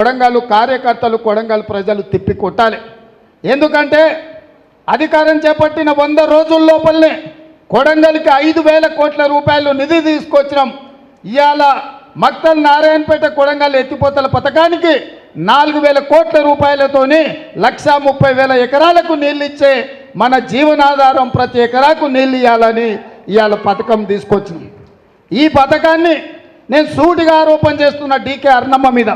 కొడంగల్ కార్యకర్తలు కొడంగల్ ప్రజలు తిప్పి కొట్టాలి. ఎందుకంటే అధికారం చేపట్టిన 100 రోజుల లోపలనే కొడంగల్కి 5,000 కోట్ల రూపాయలు నిధి తీసుకొచ్చినాం. ఇవాళ మక్తల్ నారాయణపేట కొడంగల్ ఎత్తిపోతల పథకానికి 4,000 కోట్ల రూపాయలతోని 1,30,000 ఎకరాలకు నీళ్ళు ఇచ్చే మన జీవనాధారం ప్రతి ఎకరాకు నీళ్ళు ఇవ్వాలని ఇవాళ పథకం తీసుకొచ్చినాం. ఈ పథకాన్ని నేను సూటిగా ఆరోపణ చేస్తున్న డీకే అర్ణమ్మ మీద.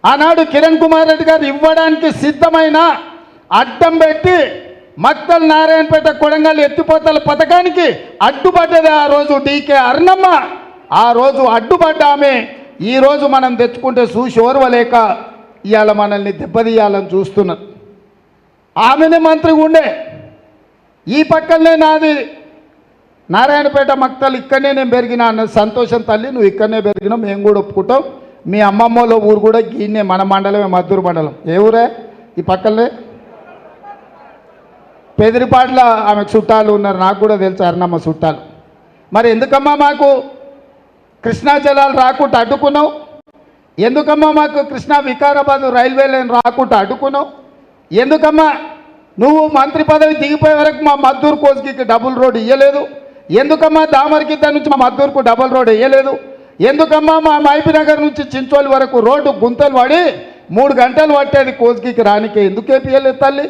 ఆనాడు కిరణ్ కుమార్ రెడ్డి గారు ఇవ్వడానికి సిద్ధమైన అడ్డం పెట్టి మక్తల్ నారాయణపేట కొడంగల్ ఎత్తిపోతల పథకానికి అడ్డుపడ్డది ఆ రోజు డీకే అర్ణమ్మ. ఆ రోజు అడ్డుపడ్డ ఆమె ఈరోజు మనం తెచ్చుకుంటే చూసి ఓర్వలేక ఇవాళ మనల్ని దెబ్బతీయాలని చూస్తున్నారు. ఆమెనే మంత్రిగా ఉండే. ఈ పక్కనే నాది నారాయణపేట మక్తల్, ఇక్కడనే నేను పెరిగినా అన్న సంతోషం. తల్లి నువ్వు ఇక్కడనే పెరిగినా, మేము కూడా ఒప్పుకుంటాం. మీ అమ్మమ్మలో ఊరు కూడా గీనే, మన మండలమే, మద్దూరు మండలం. ఏ ఊరే? ఈ పక్కనే పెదిరిపాట్ల ఆమెకు చుట్టాలు ఉన్నారు. నాకు కూడా తెలుసు అర్ణమ్మ చుట్టాలు. మరి ఎందుకమ్మా మాకు కృష్ణా జలాలు రాకుండా అడ్డుకున్నావు? ఎందుకమ్మా మాకు కృష్ణా వికారాబాద్ రైల్వే లైన్ రాకుండా అడ్డుకున్నావు? ఎందుకమ్మా నువ్వు మంత్రి పదవి దిగిపోయే వరకు మా మద్దూరు కోస్గికి డబుల్ రోడ్ ఇవ్వలేదు? ఎందుకమ్మా దామరకిద్ద నుంచి మా మద్దూరుకు డబుల్ రోడ్ వేయలేదు? ఎందుకమ్మా మా మైపినగర్ నుంచి చించోలి వరకు రోడ్డు గుంతలు పడి 3 గంటలు పట్టేది కోస్గికి రానికే ఎందుకు వేపియలేదు తల్లి?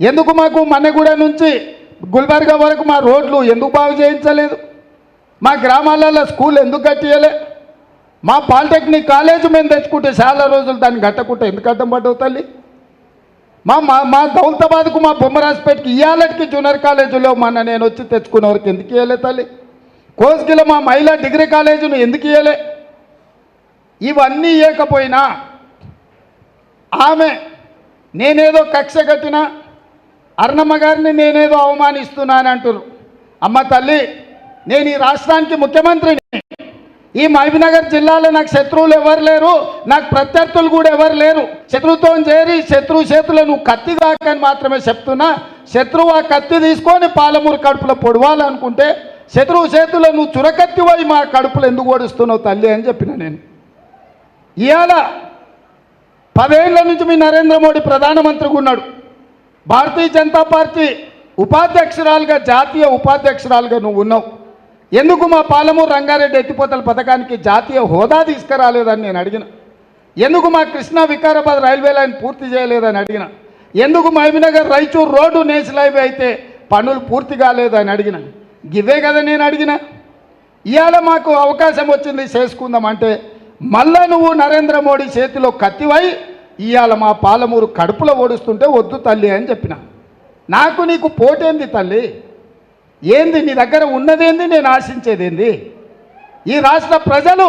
ఎందుకు మాకు మన్నెగూడ నుంచి గుల్బర్గా వరకు మా రోడ్లు ఎందుకు బాగు చేయించలేదు? మా గ్రామాలలో స్కూల్ ఎందుకు కట్టియలే? మా పాలిటెక్నిక్ కాలేజ్ మేము తెచ్చుకుంటే చాలా రోజులు దాన్ని కట్టకుంటే ఎందుకు అడ్డం పడ్డవు తల్లి? మా దౌలతాబాద్కు మా బొమ్మరాజ్పేటకి ఇయ్యాలకి జూనియర్ కాలేజీలో మొన్న నేను వచ్చి తెచ్చుకునే వరకు ఎందుకు ఇవ్వలే తల్లి? కోస్గిలో మా మహిళా డిగ్రీ కాలేజీను ఎందుకు ఇవ్వలే? ఇవన్నీ ఇవ్వకపోయినా ఆమె నేనేదో కక్ష కట్టినా అర్ణమ్మ గారిని నేనేదో అవమానిస్తున్నాను అంటారు. అమ్మ తల్లి, నేను ఈ రాష్ట్రానికి ముఖ్యమంత్రిని. ఈ మహబూబ్నగర్ జిల్లాలో నాకు శత్రువులు ఎవరు లేరు, నాకు ప్రత్యర్థులు కూడా ఎవరు లేరు. శత్రువుతో చేరి శత్రువు చేతులు నువ్వు కత్తి దాకని మాత్రమే చెప్తున్నా. శత్రువు ఆ కత్తి తీసుకొని పాలమూరు కడుపులో పొడవాలనుకుంటే శత్రువు చేతుల్లో నువ్వు చురకత్తి పోయి మా కడుపులో ఎందుకు ఓడిస్తున్నావు తల్లి అని చెప్పిన నేను. ఇవాళ 10 ఏళ్ల నుంచి మీ నరేంద్ర మోడీ ప్రధానమంత్రిగా ఉన్నాడు. భారతీయ జనతా పార్టీ ఉపాధ్యక్షురాలుగా, జాతీయ ఉపాధ్యక్షురాలుగా నువ్వు ఉన్నావు. ఎందుకు మా పాలమూరు రంగారెడ్డి ఎత్తిపోతల పథకానికి జాతీయ హోదా తీసుకురాలేదని నేను అడిగిన. ఎందుకు మా కృష్ణా వికారాబాద్ రైల్వే లైన్ పూర్తి చేయలేదని అడిగిన. ఎందుకు Mahabubnagar Raichur road national highway అయితే పనులు పూర్తి కాలేదని అడిగిన. ఇవే కదా నేను అడిగిన. ఇవాళ మాకు అవకాశం వచ్చింది చేసుకుందాం అంటే మళ్ళా నువ్వు నరేంద్ర మోడీ చేతిలో కత్తివై ఇవాళ మా పాలమూరు కడుపులో ఓడుస్తుంటే వద్దు తల్లి అని చెప్పిన. నాకు నీకు పోటేంది తల్లి? ఏంది నీ దగ్గర ఉన్నదేంది? నేను ఆశించేదేంది? ఈ రాష్ట్ర ప్రజలు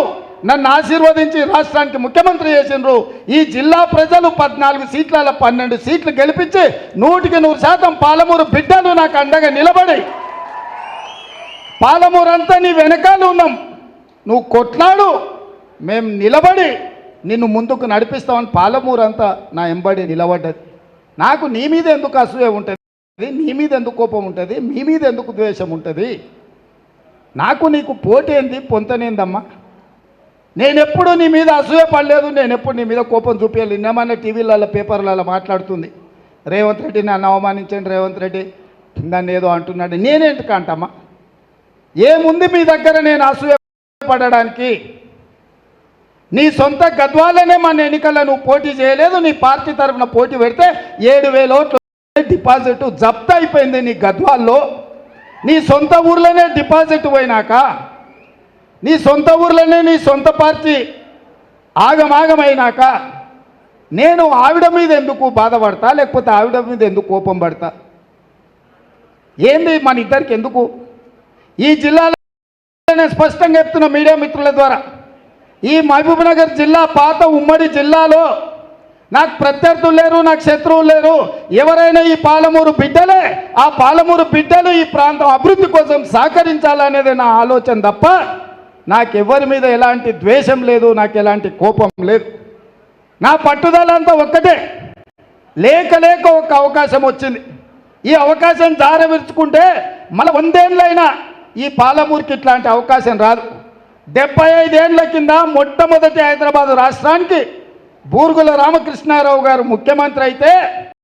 నన్ను ఆశీర్వదించి రాష్ట్రానికి ముఖ్యమంత్రి చేసినారు. ఈ జిల్లా ప్రజలు 14 సీట్ల 12 సీట్లు గెలిపించి 100% పాలమూరు బిడ్డలు నాకు అండగా నిలబడి, పాలమూరు అంతా నీ వెనకాల ఉన్నాం. నువ్వు కొట్లాడు, మేము నిలబడి నిన్ను ముందుకు నడిపిస్తామని పాలమూరు అంతా నా ఎంబడి నిలబడ్డది. నాకు నీ మీద ఎందుకు అసూయ ఉంటుంది? నీ మీద ఎందుకు కోపం ఉంటుంది? మీ మీద ఎందుకు ద్వేషం ఉంటుంది? నాకు నీకు పోటీ ఏంది, పొంతనేందమ్మా? నేనెప్పుడు నీ మీద అసూయ పడలేదు, నేనెప్పుడు నీ మీద కోపం చూపించాలి. నిన్నమన్నా టీవీలలో పేపర్లలో మాట్లాడుతుంది, రేవంత్ రెడ్డి నన్ను అవమానించండి, రేవంత్ రెడ్డి నన్ను ఏదో అంటున్నాడు. నేనేంటికి అంటమ్మా? ఏముంది మీ దగ్గర నేను అసూయ పడడానికి? నీ సొంత గద్వాలనే మన ఎన్నికల్లో నువ్వు పోటీ చేయలేదు. నీ పార్టీ తరఫున పోటీ పెడితే 7,000 ఓట్లు డిపాజిట్ జప్తు అయిపోయింది నీ గద్వాల్లో. నీ సొంత ఊర్లోనే డిపాజిట్ పోయినాక, నీ సొంత ఊర్లోనే నీ సొంత పార్టీ ఆగమాగమైనాక నేను ఆవిడ మీద ఎందుకు బాధపడతా, లేకపోతే ఆవిడ మీద ఎందుకు కోపం పడతా? ఏంది మన ఇద్దరికి ఎందుకు? ఈ జిల్లాలో నేను స్పష్టంగా చెప్తున్నా మీడియా మిత్రుల ద్వారా, ఈ మహబూబ్నగర్ జిల్లా పాత ఉమ్మడి జిల్లాలో నాకు ప్రత్యర్థులు లేరు, నాకు శత్రువులు లేరు. ఎవరైనా ఈ పాలమూరు బిడ్డలే. ఆ పాలమూరు బిడ్డలు ఈ ప్రాంతం అభివృద్ధి కోసం సహకరించాలనేది నా ఆలోచన తప్ప నాకెవరి మీద ఎలాంటి ద్వేషం లేదు, నాకు ఎలాంటి కోపం లేదు. నా పట్టుదల అంతా ఒక్కటే. లేక ఒక అవకాశం వచ్చింది. ఈ అవకాశం జారవిరుచుకుంటే మళ్ళీ 100 ఏళ్ళైనా ఈ పాలమూరుకి ఇట్లాంటి అవకాశం రాదు. 75 ఏళ్ల కింద మొట్టమొదటి హైదరాబాద్ రాష్ట్రానికి బూరుగుల రామకృష్ణారావు గారు ముఖ్యమంత్రి అయితే